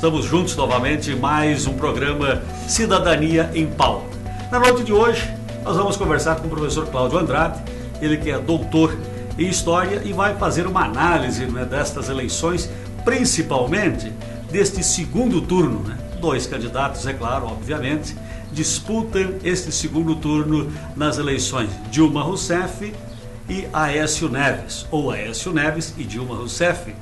Estamos juntos novamente em mais um programa Cidadania em Pauta. Na noite de hoje, nós vamos conversar com o professor Cláudio Andrade, ele que é doutor em História e vai fazer uma análise, né, destas eleições, principalmente deste segundo turno, né? Dois candidatos, é claro, obviamente, disputam este segundo turno nas eleições: Dilma Rousseff e Aécio Neves, ou Aécio Neves e Dilma Rousseff,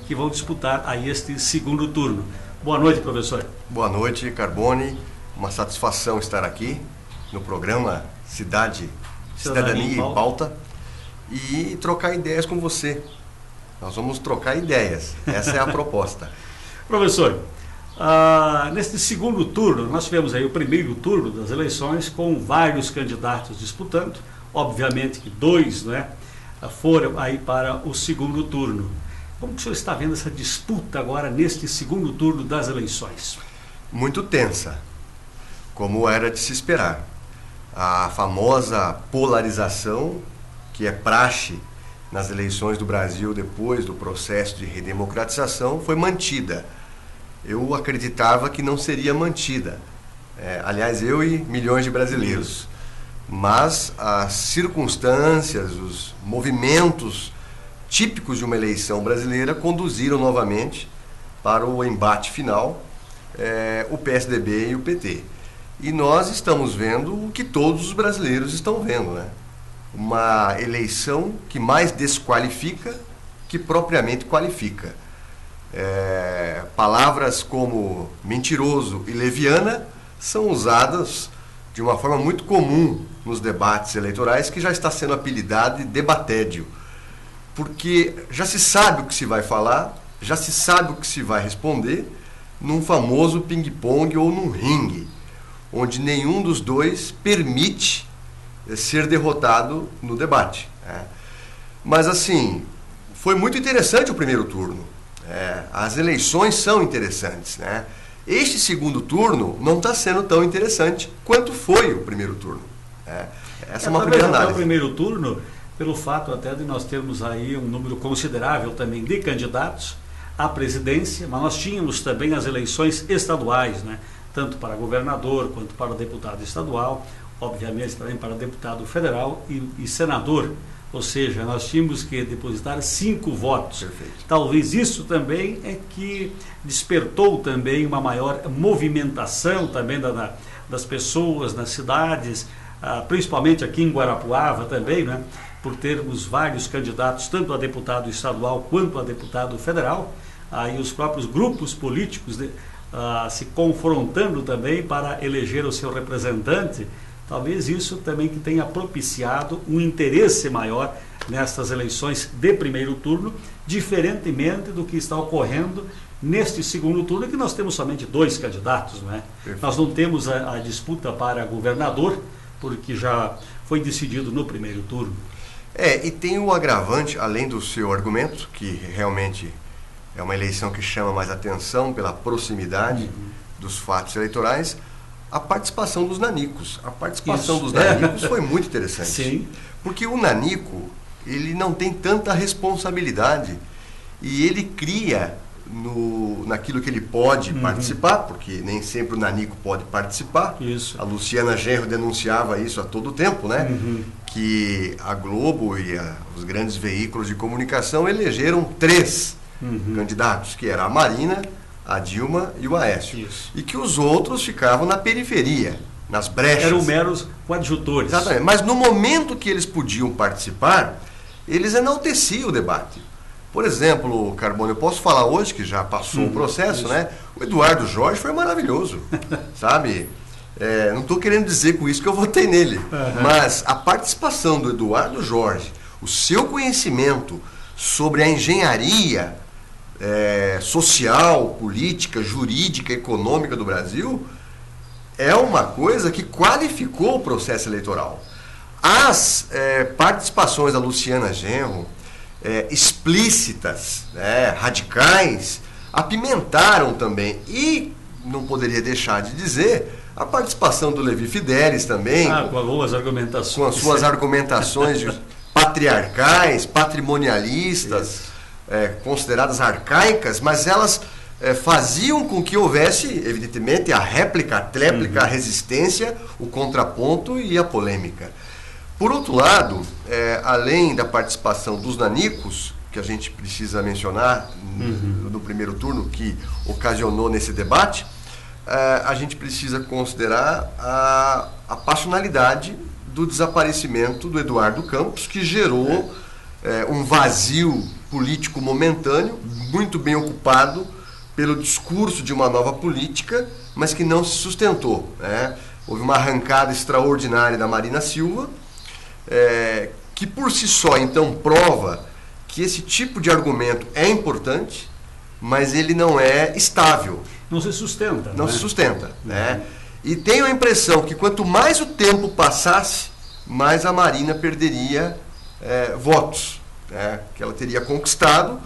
que vão disputar aí este segundo turno. Boa noite, professor. Boa noite, Carbone. Uma satisfação estar aqui no programa Cidadania em Pauta e trocar ideias com você. Nós vamos trocar ideias. Essa é a proposta. Professor, neste segundo turno, nós tivemos aí o primeiro turno das eleições com vários candidatos disputando. Obviamente que dois, né, foram aí para o segundo turno. Como que o senhor está vendo essa disputa agora neste segundo turno das eleições? Muito tensa, como era de se esperar. A famosa polarização, que é praxe nas eleições do Brasil depois do processo de redemocratização, foi mantida. Eu acreditava que não seria mantida. Aliás, eu e milhões de brasileiros. Mas as circunstâncias, os movimentos típicos de uma eleição brasileira conduziram novamente para o embate final, o PSDB e o PT. E nós estamos vendo o que todos os brasileiros estão vendo, né? Uma eleição que mais desqualifica que propriamente qualifica. Palavras como mentiroso e leviana são usadas de uma forma muito comum nos debates eleitorais, que já está sendo apelidado de debatédio. Porque já se sabe o que se vai falar, já se sabe o que se vai responder num famoso ping-pong ou num ringue, onde nenhum dos dois permite ser derrotado no debate. Mas assim, foi muito interessante o primeiro turno. As eleições são interessantes, né? Este segundo turno não está sendo tão interessante quanto foi o primeiro turno. Essa é uma primeira análise. O primeiro turno, pelo fato até de nós termos aí um número considerável também de candidatos à presidência, mas nós tínhamos também as eleições estaduais, né? Tanto para governador quanto para deputado estadual, obviamente também para deputado federal e senador. Ou seja, nós tínhamos que depositar 5 votos. Perfeito. Talvez isso também é que despertou também uma maior movimentação também das pessoas nas cidades, principalmente aqui em Guarapuava também, né? Por termos vários candidatos, tanto a deputado estadual quanto a deputado federal, aí os próprios grupos políticos se confrontando também para eleger o seu representante. Talvez isso também que tenha propiciado um interesse maior nestas eleições de primeiro turno, diferentemente do que está ocorrendo neste segundo turno, que nós temos somente 2 candidatos, não é? Nós não temos a disputa para governador, porque já foi decidido no primeiro turno. E tem o agravante, além do seu argumento, que realmente é uma eleição que chama mais atenção pela proximidade dos fatos eleitorais, a participação dos nanicos. A participação dos nanicos foi muito interessante. Sim. Porque o nanico, ele não tem tanta responsabilidade e ele cria naquilo que ele pode participar, porque nem sempre o nanico pode participar. Isso. A Luciana Genro denunciava isso a todo tempo, né? Que a Globo e os grandes veículos de comunicação elegeram 3 candidatos, que era a Marina, a Dilma e o Aécio. Isso. E que os outros ficavam na periferia, nas brechas. Eram meros coadjutores. Exatamente. Mas no momento que eles podiam participar, eles enalteciam o debate. Por exemplo, Carbone, eu posso falar hoje, que já passou o processo, né? O Eduardo Jorge foi maravilhoso, sabe? Não estou querendo dizer com isso que eu votei nele, mas a participação do Eduardo Jorge, o seu conhecimento sobre a engenharia social, política, jurídica, econômica do Brasil, é uma coisa que qualificou o processo eleitoral. As participações da Luciana Genro, explícitas, radicais, apimentaram também. E não poderia deixar de dizer a participação do Levi Fidelis também, com algumas argumentações, com as suas argumentações patriarcais, patrimonialistas, consideradas arcaicas, mas elas faziam com que houvesse, evidentemente, a réplica, a tréplica, a resistência, o contraponto e a polêmica. Por outro lado, além da participação dos nanicos, que a gente precisa mencionar no primeiro turno, que ocasionou nesse debate, a gente precisa considerar a passionalidade do desaparecimento do Eduardo Campos, que gerou um vazio político momentâneo, muito bem ocupado pelo discurso de uma nova política, mas que não se sustentou, né? Houve uma arrancada extraordinária da Marina Silva, que por si só, então, prova que esse tipo de argumento é importante, mas ele não é estável. Não se sustenta. Não se sustenta, né? E tenho a impressão que quanto mais o tempo passasse, mais a Marina perderia votos, né? Que ela teria conquistado,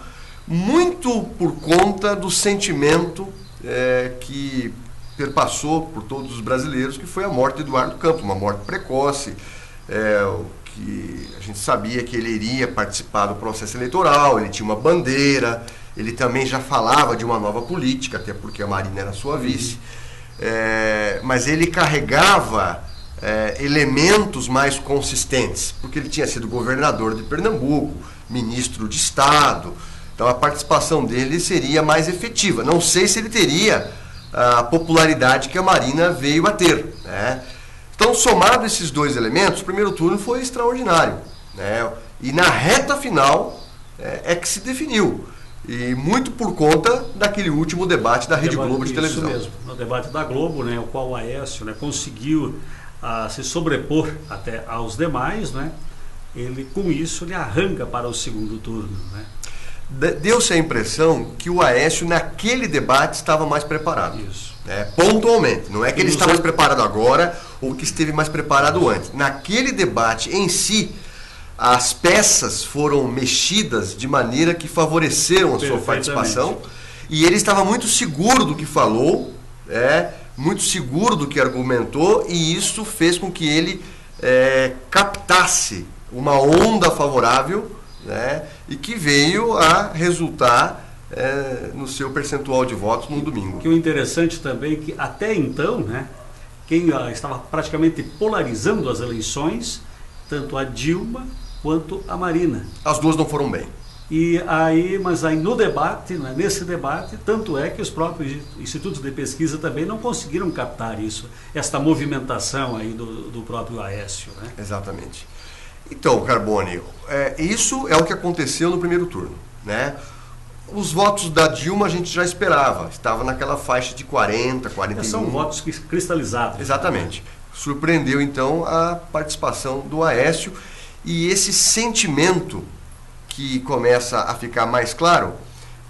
muito por conta do sentimento que perpassou por todos os brasileiros, que foi a morte de Eduardo Campos, uma morte precoce, que a gente sabia que ele iria participar do processo eleitoral, ele tinha uma bandeira, ele também já falava de uma nova política, até porque a Marina era sua vice, mas ele carregava elementos mais consistentes, porque ele tinha sido governador de Pernambuco, ministro de Estado, então a participação dele seria mais efetiva. Não sei se ele teria a popularidade que a Marina veio a ter, né? Então, somado esses dois elementos, o primeiro turno foi extraordinário, né? E na reta final que se definiu. E muito por conta daquele último debate da Rede Globo de televisão. Isso mesmo, no debate da Globo, né, o qual o Aécio, né, conseguiu se sobrepor até aos demais, né? Ele, com isso, ele arranca para o segundo turno, né? Deu-se a impressão que o Aécio, naquele debate, estava mais preparado. Isso. Pontualmente. Não é que ele está mais preparado agora ou que esteve mais preparado antes. Naquele debate em si, as peças foram mexidas de maneira que favoreceram a sua participação. E ele estava muito seguro do que falou, muito seguro do que argumentou, e isso fez com que ele captasse uma onda favorável, né, e que veio a resultar no seu percentual de votos no domingo. Que o interessante também é que até então, né, quem estava praticamente polarizando as eleições, tanto a Dilma quanto a Marina. As duas não foram bem. Mas aí no debate, né, nesse debate, tanto é que os próprios institutos de pesquisa também não conseguiram captar isso, esta movimentação aí do próprio Aécio, né? Exatamente. Então, Carbone, isso é o que aconteceu no primeiro turno, né? Os votos da Dilma a gente já esperava, estava naquela faixa de 40, 41. São votos cristalizados. Exatamente. Surpreendeu então a participação do Aécio, e esse sentimento que começa a ficar mais claro,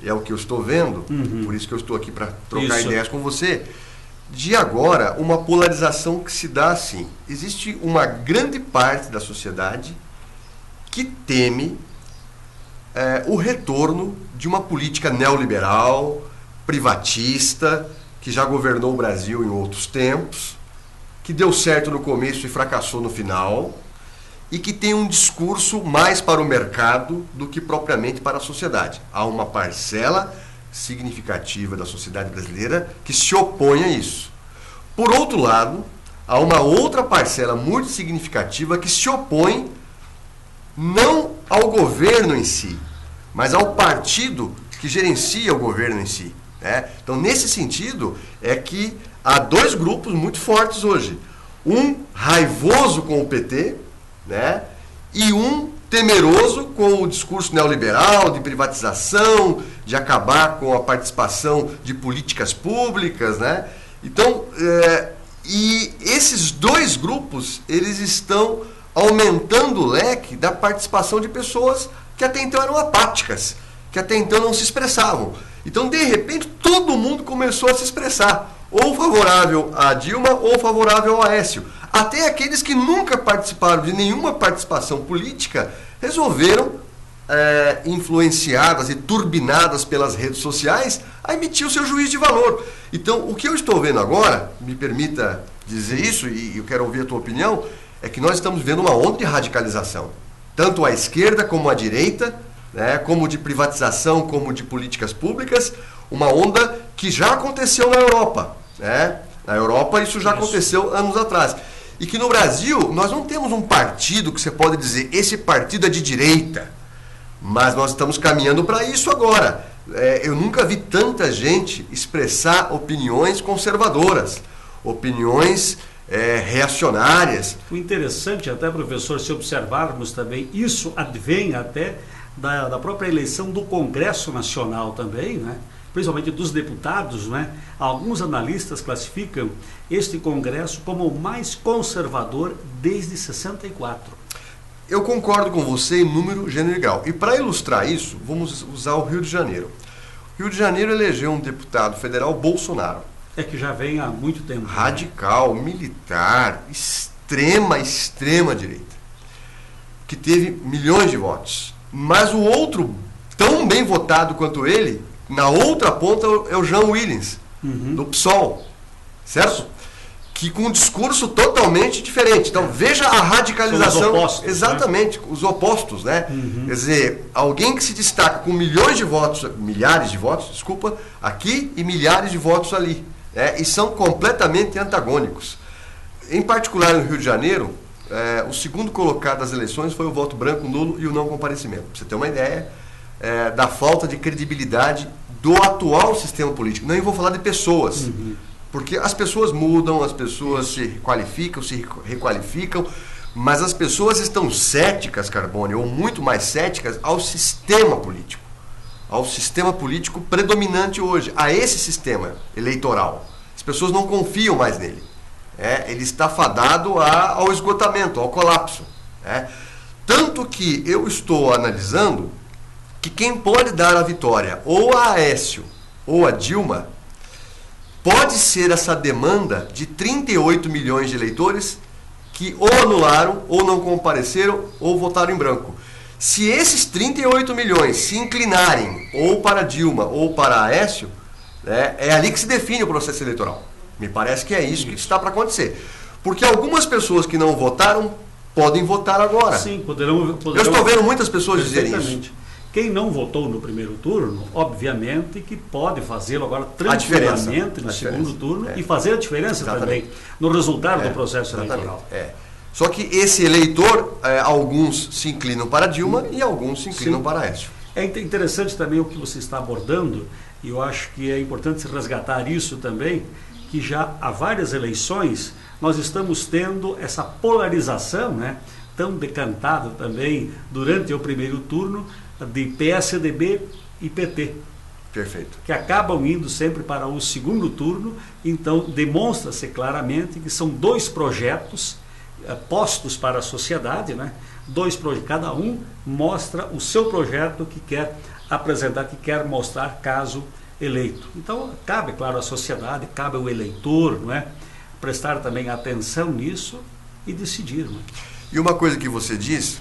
é o que eu estou vendo, por isso que eu estou aqui para trocar ideias com você, de agora uma polarização que se dá assim. Existe uma grande parte da sociedade que teme o retorno de uma política neoliberal, privatista, que já governou o Brasil em outros tempos, que deu certo no começo e fracassou no final, e que tem um discurso mais para o mercado do que propriamente para a sociedade. Há uma parcela significativa da sociedade brasileira que se opõe a isso. Por outro lado, há uma outra parcela muito significativa que se opõe não ao governo em si, mas ao partido que gerencia o governo em si, né? Então, nesse sentido, é que há dois grupos muito fortes hoje. Um raivoso com o PT, né? E um temeroso com o discurso neoliberal, de privatização, de acabar com a participação de políticas públicas, né? Então, e esses dois grupos, eles estão aumentando o leque da participação de pessoas que até então eram apáticas, que até então não se expressavam. Então, de repente, todo mundo começou a se expressar, ou favorável a Dilma ou favorável ao Aécio. Até aqueles que nunca participaram de nenhuma participação política resolveram, influenciadas e turbinadas pelas redes sociais, a emitir o seu juízo de valor. Então, o que eu estou vendo agora, me permita dizer isso, e eu quero ouvir a tua opinião, é que nós estamos vendo uma onda de radicalização, tanto à esquerda como à direita, né, como de privatização, como de políticas públicas. uma onda que já aconteceu na Europa, né? Na Europa isso já aconteceu anos atrás. E que no Brasil nós não temos um partido que você pode dizer, esse partido é de direita, mas nós estamos caminhando para isso agora. Eu nunca vi tanta gente expressar opiniões conservadoras, opiniões reacionárias. O interessante até, professor, se observarmos também, isso advém até da própria eleição do Congresso Nacional também, né? Principalmente dos deputados, né? Alguns analistas classificam este Congresso como o mais conservador desde 64. Eu concordo com você em número, gênero e grau. E para ilustrar isso, vamos usar o Rio de Janeiro. O Rio de Janeiro elegeu um deputado federal, Bolsonaro. É que já vem há muito tempo. Radical, militar, extrema direita. Que teve milhões de votos. Mas o outro, tão bem votado quanto ele, na outra ponta é o Jean Willis, do PSOL, certo? Que com um discurso totalmente diferente. Então veja a radicalização. São os opostos, exatamente, né? Os opostos, né? Quer dizer, alguém que se destaca com milhares de votos, desculpa, aqui e milhares de votos ali. E são completamente antagônicos. Em particular no Rio de Janeiro, o segundo colocado das eleições foi o voto branco, nulo e o não comparecimento. Pra você ter uma ideia da falta de credibilidade do atual sistema político. Nem vou falar de pessoas, porque as pessoas mudam, as pessoas se qualificam, se requalificam, mas as pessoas estão céticas, Carbone, ou muito mais céticas ao sistema político predominante hoje, a esse sistema eleitoral. As pessoas não confiam mais nele. Ele está fadado ao esgotamento, ao colapso. Tanto que eu estou analisando que quem pode dar a vitória ou a Aécio ou a Dilma pode ser essa demanda de 38 milhões de eleitores que ou anularam, ou não compareceram, ou votaram em branco. Se esses 38 milhões se inclinarem ou para Dilma ou para Aécio, é ali que se define o processo eleitoral. Me parece que é isso que está para acontecer. Porque algumas pessoas que não votaram podem votar agora. Sim, poderão Eu estou vendo muitas pessoas dizerem isso. Quem não votou no primeiro turno, obviamente que pode fazê-lo agora tranquilamente no segundo turno e fazer a diferença também no resultado do processo eleitoral. Só que esse eleitor, alguns se inclinam para Dilma e alguns se inclinam para Aécio. É interessante também o que você está abordando, e eu acho que é importante se resgatar isso também, que já há várias eleições nós estamos tendo essa polarização, né, tão decantada também durante o primeiro turno, de PSDB e PT. Perfeito. Que acabam indo sempre para o segundo turno, então demonstra-se claramente que são dois projetos postos para a sociedade, né? Cada um mostra o seu projeto que quer apresentar, que quer mostrar caso eleito. Então cabe, claro, à sociedade, cabe ao eleitor, não é? Prestar também atenção nisso e decidir. Não é? E uma coisa que você diz,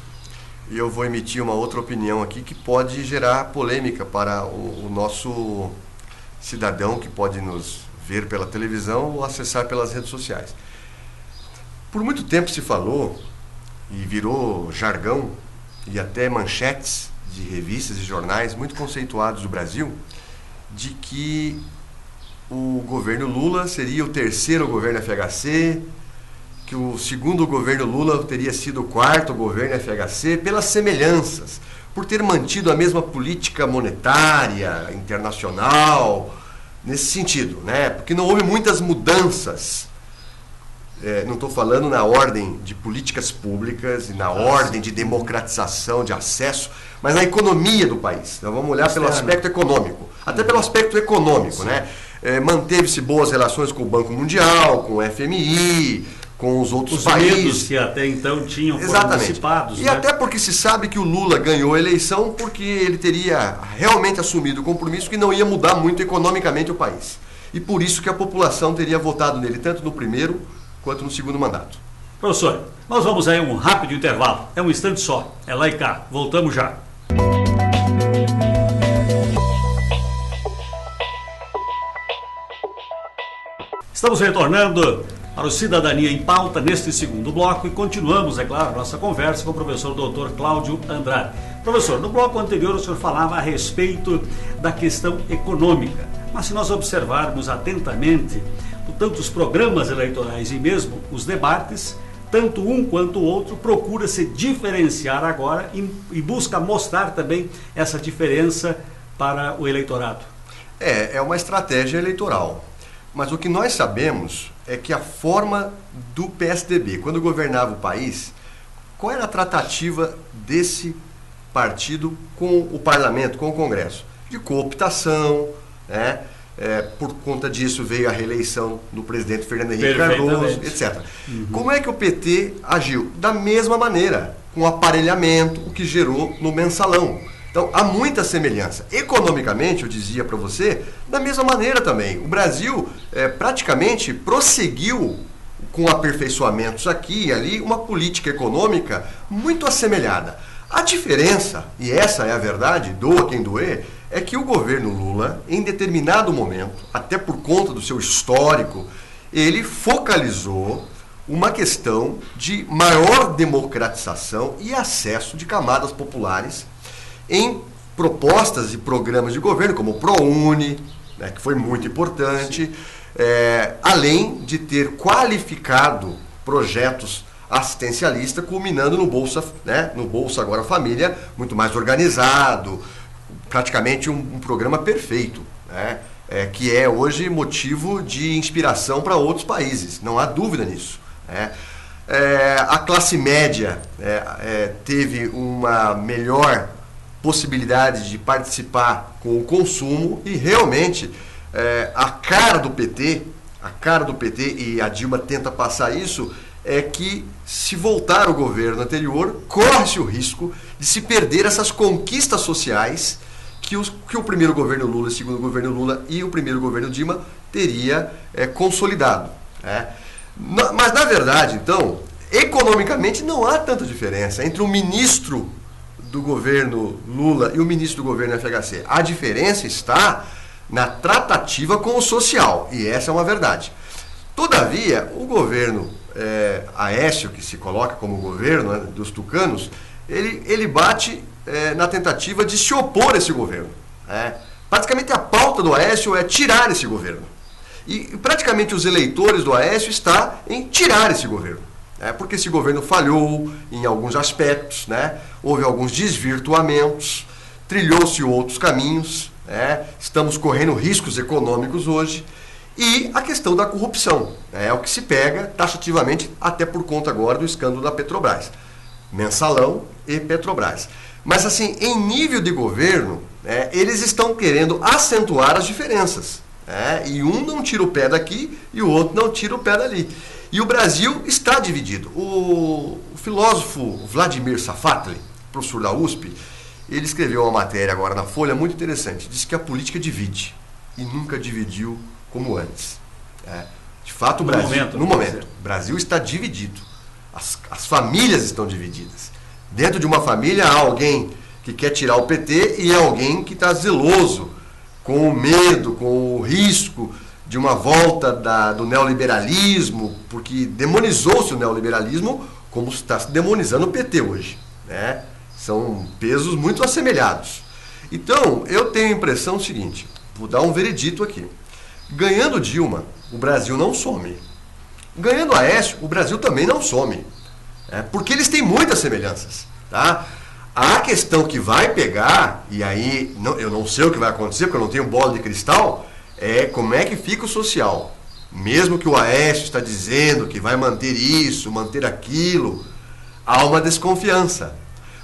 e eu vou emitir uma outra opinião aqui que pode gerar polêmica para o nosso cidadão que pode nos ver pela televisão ou acessar pelas redes sociais. Por muito tempo se falou, e virou jargão, e até manchetes de revistas e jornais muito conceituados do Brasil, de que o governo Lula seria o terceiro governo FHC, que o segundo governo Lula teria sido o quarto governo FHC, pelas semelhanças, por ter mantido a mesma política monetária, internacional, nesse sentido, né? Porque não houve muitas mudanças. Não estou falando na ordem de políticas públicas e na ordem de democratização, de acesso, mas na economia do país. Então vamos olhar pelo aspecto econômico, até pelo aspecto econômico, né? Manteve-se boas relações com o Banco Mundial, com o FMI, com os outros países que até então tinham participados. E né? Até porque se sabe que o Lula ganhou a eleição porque ele teria realmente assumido o compromisso que não ia mudar muito economicamente o país. E por isso que a população teria votado nele, tanto no primeiro quanto no segundo mandato. Professor, nós vamos aí a um rápido intervalo. É um instante só. É lá e cá. Voltamos já. Estamos retornando para o Cidadania em Pauta neste segundo bloco e continuamos, é claro, nossa conversa com o professor Dr. Cláudio Andrade. Professor, no bloco anterior o senhor falava a respeito da questão econômica. Mas se nós observarmos atentamente, tanto os programas eleitorais e mesmo os debates, tanto um quanto o outro procura se diferenciar agora e busca mostrar também essa diferença para o eleitorado. É uma estratégia eleitoral. Mas o que nós sabemos é que a forma do PSDB, quando governava o país, qual era a tratativa desse partido com o parlamento, com o Congresso? De cooptação, né? Por conta disso veio a reeleição do presidente Fernando Henrique Cardoso, etc. Como é que o PT agiu? Da mesma maneira, com aparelhamento, o que gerou no mensalão. Então, há muita semelhança. Economicamente, eu dizia para você, da mesma maneira também. O Brasil praticamente prosseguiu com aperfeiçoamentos aqui e ali, uma política econômica muito assemelhada. A diferença, e essa é a verdade, doa quem doer, é que o governo Lula, em determinado momento, até por conta do seu histórico, ele focalizou uma questão de maior democratização e acesso de camadas populares em propostas e programas de governo, como o ProUni, né, que foi muito importante, além de ter qualificado projetos assistencialistas, culminando no Bolsa, né, no Bolsa Agora Família, muito mais organizado, praticamente um programa perfeito, né, que é hoje motivo de inspiração para outros países, não há dúvida nisso. Né. A classe média teve uma melhor possibilidade de participar com o consumo e realmente a cara do PT, e a Dilma tenta passar isso, é que se voltar ao governo anterior, corre-se o risco de se perder essas conquistas sociais que o primeiro governo Lula, o segundo governo Lula e o primeiro governo Dilma teria consolidado. Né? Mas, na verdade, então, economicamente não há tanta diferença entre o ministro do governo Lula e o ministro do governo FHC. A diferença está na tratativa com o social, e essa é uma verdade. Todavia, o governo Aécio, que se coloca como governo, né, dos tucanos, ele bate na tentativa de se opor a esse governo. Praticamente a pauta do Aécio é tirar esse governo. E praticamente os eleitores do Aécio estão em tirar esse governo. Porque esse governo falhou em alguns aspectos, né? Houve alguns desvirtuamentos, trilhou-se outros caminhos, estamos correndo riscos econômicos hoje, e a questão da corrupção, é o que se pega taxativamente, até por conta agora do escândalo da Petrobras, Mensalão e Petrobras. Mas assim, em nível de governo, eles estão querendo acentuar as diferenças, e um não tira o pé daqui e o outro não tira o pé dali. E o Brasil está dividido. O filósofo Vladimir Safatli, professor da USP, ele escreveu uma matéria agora na Folha muito interessante. Diz que a política divide e nunca dividiu como antes. De fato, o Brasil, no momento, o Brasil está dividido. As famílias estão divididas. Dentro de uma família há alguém que quer tirar o PT e há alguém que está zeloso, com o medo, com o risco de uma volta do neoliberalismo, porque demonizou-se o neoliberalismo como está se demonizando o PT hoje. Né? São pesos muito assemelhados. Então, eu tenho a impressão seguinte, vou dar um veredito aqui. Ganhando Dilma, o Brasil não some. Ganhando Aécio, o Brasil também não some. Porque eles têm muitas semelhanças. Tá? A questão que vai pegar, e aí eu não sei o que vai acontecer, porque eu não tenho bola de cristal, como é que fica o social. Mesmo que o Aécio está dizendo que vai manter isso, manter aquilo, há uma desconfiança.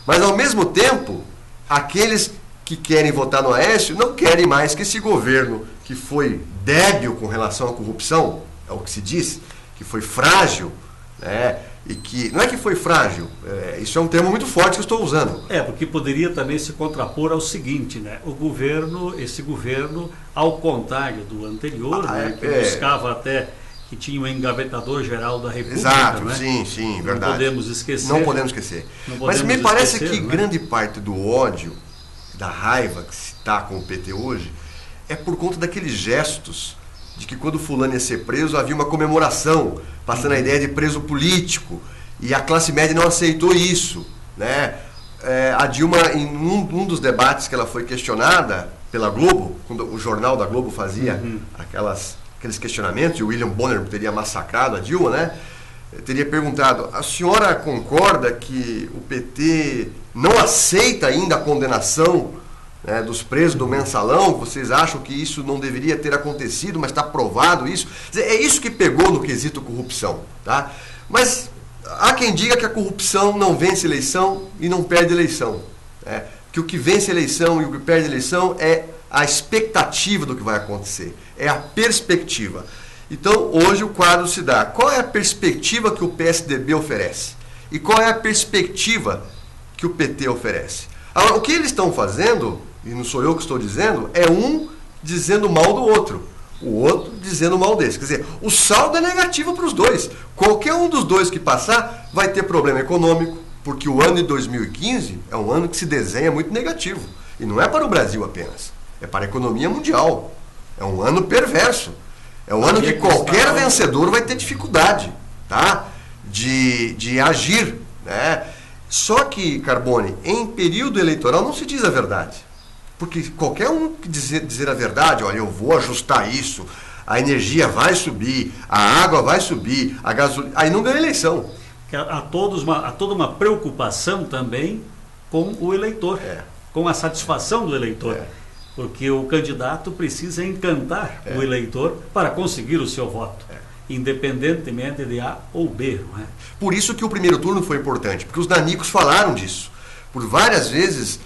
Mas, ao mesmo tempo, aqueles que querem votar no Aécio não querem mais que esse governo, que foi débil com relação à corrupção, é o que se diz, que foi frágil, né? E que não é que foi frágil, isso é um termo muito forte que eu estou usando. Porque poderia também se contrapor ao seguinte, né? Esse governo, ao contrário do anterior, que buscava até que tinha um engavetador geral da República. Exato, né? sim, verdade. Não podemos esquecer. Não podemos esquecer. Mas me parece que grande parte do ódio, da raiva que se está com o PT hoje, é por conta daqueles gestos de que quando fulano ia ser preso havia uma comemoração, passando a ideia de preso político, e a classe média não aceitou isso. Né? A Dilma, em um dos debates que ela foi questionada, pela Globo, quando o jornal da Globo fazia aqueles questionamentos, e o William Bonner teria massacrado a Dilma, né? Teria perguntado: a senhora concorda que o PT não aceita ainda a condenação, né, dos presos do Mensalão? Vocês acham que isso não deveria ter acontecido, mas está provado isso? É isso que pegou no quesito corrupção, tá? Mas há quem diga que a corrupção não vence eleição e não perde eleição, né? Que o que vence eleição e o que perde eleição é a expectativa do que vai acontecer, é a perspectiva. Então, hoje o quadro se dá. Qual é a perspectiva que o PSDB oferece? E qual é a perspectiva que o PT oferece? Agora, o que eles estão fazendo, e não sou eu que estou dizendo, é um dizendo mal do outro, o outro dizendo mal desse. Quer dizer, o saldo é negativo para os dois. Qualquer um dos dois que passar vai ter problema econômico, porque o ano de 2015 é um ano que se desenha muito negativo. E não é para o Brasil apenas, é para a economia mundial. É um ano perverso. É um ano que qualquer vencedor vai ter dificuldade, tá? de agir, né? Só que, Carbone, em período eleitoral não se diz a verdade. Porque qualquer um que dizer a verdade, olha, eu vou ajustar isso, a energia vai subir, a água vai subir, a gasolina, aí não ganha eleição. Há toda uma preocupação também com o eleitor, com a satisfação do eleitor. Porque o candidato precisa encantar o eleitor para conseguir o seu voto, independentemente de A ou B, não é? Por isso que o primeiro turno foi importante, porque os nanicos falaram disso. Por várias vezes,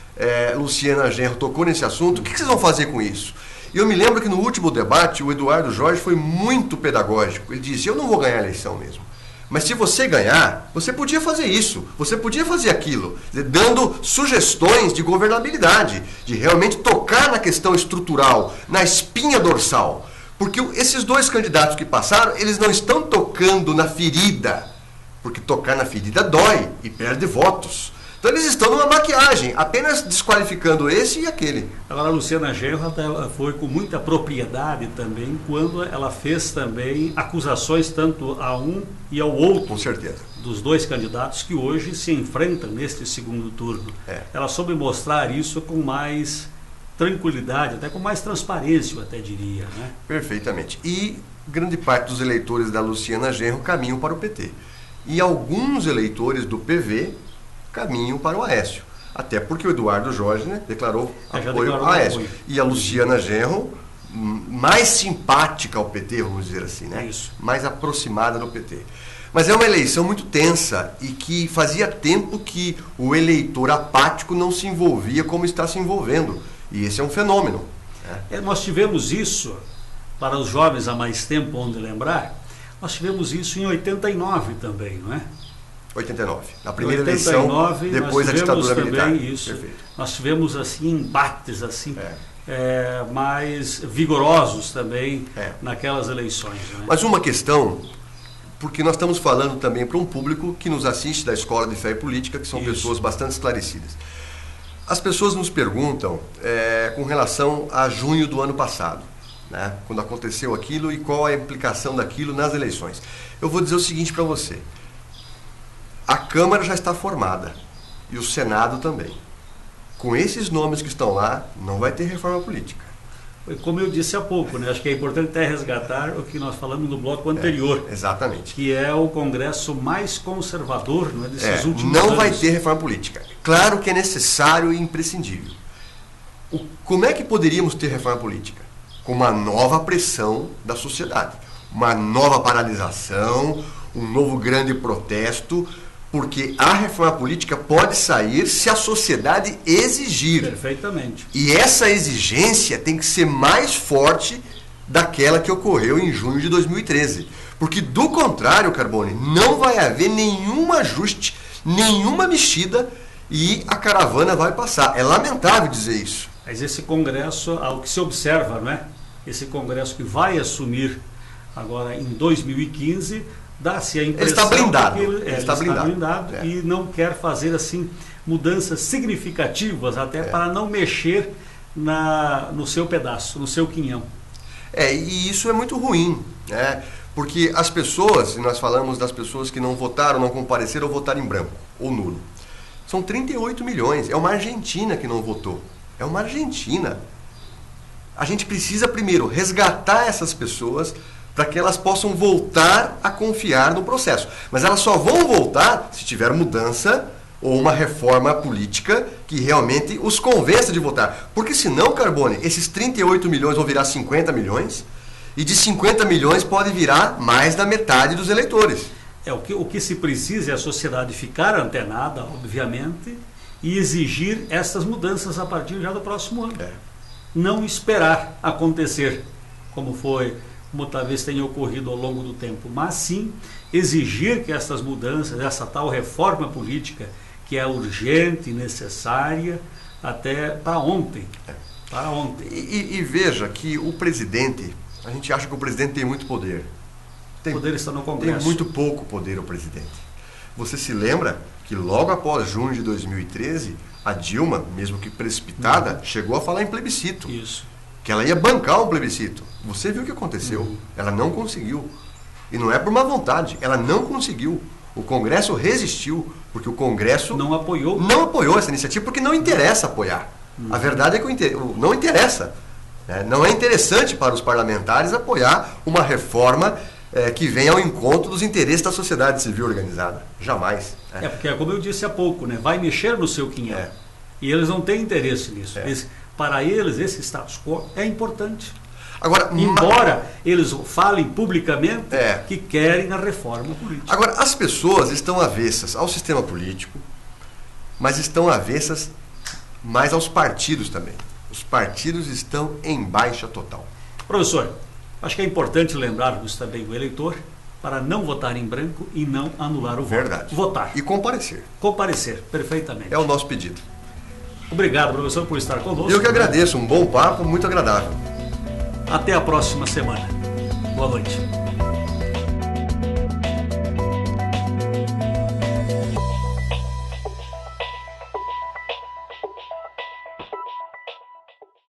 Luciana Genro tocou nesse assunto. O que vocês vão fazer com isso? E eu me lembro que no último debate, o Eduardo Jorge foi muito pedagógico. Ele disse: eu não vou ganhar a eleição mesmo. Mas se você ganhar, você podia fazer isso, você podia fazer aquilo, dando sugestões de governabilidade, de realmente tocar na questão estrutural, na espinha dorsal. Porque esses dois candidatos que passaram, eles não estão tocando na ferida, porque tocar na ferida dói e perde votos. Então eles estão numa maquiagem, apenas desqualificando esse e aquele. Agora a Luciana Genro foi com muita propriedade também quando ela fez também acusações tanto a um e ao outro. Com certeza. Dos dois candidatos que hoje se enfrentam neste segundo turno. Ela soube mostrar isso com mais tranquilidade, até com mais transparência, eu até diria, né? Perfeitamente. E grande parte dos eleitores da Luciana Genro caminham para o PT. E alguns eleitores do PV caminho para o Aécio. Até porque o Eduardo Jorge, né, declarou apoio ao Aécio. E a Luciana Genro, mais simpática ao PT, vamos dizer assim, né? Isso. Mais aproximada do PT. Mas é uma eleição muito tensa e que fazia tempo que o eleitor apático não se envolvia como está se envolvendo. E esse é um fenômeno. Nós tivemos isso, para os jovens há mais tempo onde lembrar, nós tivemos isso em 89 também, não é? 89, na primeira 89, eleição, depois da ditadura militar. Isso. Perfeito. Nós tivemos assim embates assim, mais vigorosos também naquelas eleições. Né? Mas uma questão, porque nós estamos falando também para um público que nos assiste da Escola de Fé e Política, que são pessoas bastante esclarecidas. As pessoas nos perguntam com relação a junho do ano passado, né, quando aconteceu aquilo e qual a implicação daquilo nas eleições. Eu vou dizer o seguinte para você. A Câmara já está formada e o Senado também. Com esses nomes que estão lá, não vai ter reforma política. Como eu disse há pouco, né? Acho que é importante até resgatar o que nós falamos no bloco anterior. Exatamente. Que é o Congresso mais conservador, não é, desses últimos não anos. Vai ter reforma política. Claro que é necessário e imprescindível. Como é que poderíamos ter reforma política? Com uma nova pressão da sociedade. Uma nova paralisação, um novo grande protesto, porque a reforma política pode sair se a sociedade exigir. Perfeitamente. E essa exigência tem que ser mais forte daquela que ocorreu em junho de 2013. Porque, do contrário, Carbone, não vai haver nenhum ajuste, nenhuma mexida e a caravana vai passar. É lamentável dizer isso. Mas esse Congresso, ao que se observa, não é? Esse Congresso que vai assumir agora em 2015... dá-se a impressão ele está blindado, que ele está blindado e não quer fazer assim mudanças significativas até para não mexer no seu pedaço, no seu quinhão. E isso é muito ruim, né? Porque as pessoas, e nós falamos das pessoas que não votaram, não compareceram ou votaram em branco ou nulo, são 38 milhões, é uma Argentina que não votou, é uma Argentina. A gente precisa primeiro resgatar essas pessoas para que elas possam voltar a confiar no processo. Mas elas só vão voltar se tiver mudança ou uma reforma política que realmente os convença de votar. Porque senão, Carbone, esses 38 milhões vão virar 50 milhões e de 50 milhões pode virar mais da metade dos eleitores. O que se precisa é a sociedade ficar antenada, obviamente, e exigir essas mudanças a partir já do próximo ano. Não esperar acontecer, como talvez tenha ocorrido ao longo do tempo, mas sim exigir que essas mudanças, essa tal reforma política, que é urgente e necessária, até para ontem. Para ontem. E veja que o presidente, a gente acha que o presidente tem muito poder. O poder está no Congresso. Tem muito pouco poder o presidente. Você se lembra que logo após junho de 2013, a Dilma, mesmo que precipitada, chegou a falar em plebiscito. Isso. Que ela ia bancar um plebiscito. Você viu o que aconteceu? Ela não conseguiu. E não é por má vontade, ela não conseguiu. O Congresso resistiu, porque o Congresso não apoiou essa iniciativa, porque não interessa apoiar. A verdade é que não interessa. Não é interessante para os parlamentares apoiar uma reforma que venha ao encontro dos interesses da sociedade civil organizada. Jamais. Porque, como eu disse há pouco, vai mexer no seu quinhão. E eles não têm interesse nisso. Para eles, esse status quo é importante. Agora, embora eles falem publicamente que querem a reforma política. Agora, as pessoas estão avessas ao sistema político, mas estão avessas mais aos partidos também. Os partidos estão em baixa total. Professor, acho que é importante lembrarmos também o eleitor para não votar em branco e não anular o voto. Verdade. Votar. E comparecer. Comparecer, perfeitamente. É o nosso pedido. Obrigado, professor, por estar conosco. Eu que agradeço. Um bom papo, muito agradável. Até a próxima semana. Boa noite.